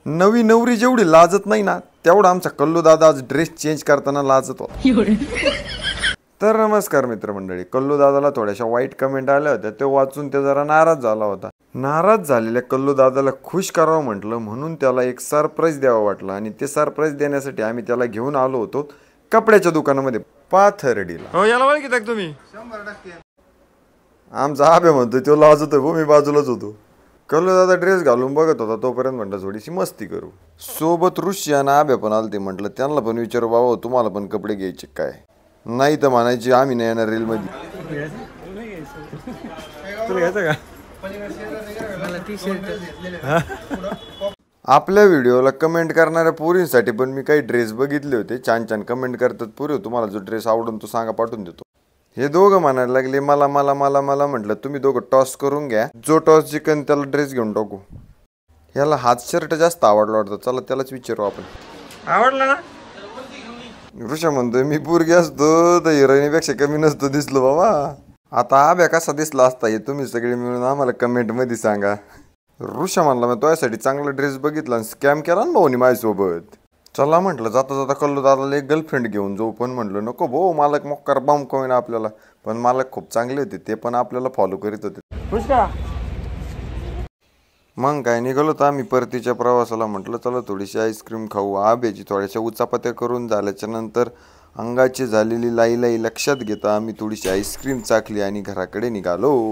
नवी नवरी जेवढी लाजत नाही ना तेवढा आमचा कल्लू दादा आज ड्रेस चेंज करताना लाजत होता. तर नमस्कार मित्रमंडळी, कल्लू दादाला थोड्याशा वाईट कमेंट आल्या होत्या, ते वाचून ते जरा नाराज झाला होता. नाराज झालेल्या कल्लू दादाला खुश करावं म्हटलं म्हणून त्याला एक सरप्राईज द्यावं वाटलं आणि ते सरप्राईज देण्यासाठी आम्ही त्याला घेऊन आलो होतो कपड्याच्या दुकानामध्ये पाथर्डीला. हो याला ओळखीत आहे तुम्ही? 100%. आमचा आबे म्हणतो तो लाजतोय हो, मी बाजूलाच होतो. कल्लू दादा ड्रेस घालून बघत होता तोपर्यंत म्हटलं थोडीशी मस्ती करू. सोबत ऋषी आणि आबे पण आलते. म्हटलं त्यांना पण विचारू, बाबा तुम्हाला पण कपडे घ्यायचे काय? नाही तर म्हणायची आम्ही नाही येणार रील मध्ये. आपल्या व्हिडिओला कमेंट करणाऱ्या पोरींसाठी पण मी काही ड्रेस बघितले होते. छान छान कमेंट करतात पोरी, तुम्हाला जो ड्रेस आवडून तो सांगा, पाठवून देतो. हे दोघं म्हणायला लागले मला मला मला मला. म्हटलं तुम्ही दोघं टॉस करून घ्या, जो टॉस जिंकन त्याला ड्रेस घेऊन टाकू. याला हात शर्ट जास्त आवडला वाटतं, चला त्यालाच विचारू आपण. आवडला ना? ऋषा म्हणतोय मी पोरगी असतो तर हिरोईनीपेक्षा कमी नसतो दिसलो बाबा. आता आब्या कसा दिसला असता हे तुम्ही सगळे मिळून आम्हाला कमेंट मध्ये सांगा. ऋषा म्हणला मी तुझ्यासाठी चांगला ड्रेस बघितला आणि स्कॅम केला ना भाऊनी माझ्यासोबत. चला म्हटलं जाता जाता कल्लू दादाला एक गर्लफ्रेंड घेऊन जाऊ, पण म्हटलं नको भाऊ, मालक मोक्कार बॉम्ब कोण आपल्याला. पण मालक खूप चांगले होते, ते पण आपल्याला फॉलो करीत होते. मग काय निघालो तर आम्ही परतीच्या प्रवासाला. म्हटलं चला थोडीशी आईस्क्रीम खाऊ. आब्याची थोड्याशा उचापत्या करून झाल्याच्या नंतर अंगाची झालेली लाई लाई लक्षात घेता आम्ही थोडीशी आईस्क्रीम चाखली आणि घराकडे निघालो.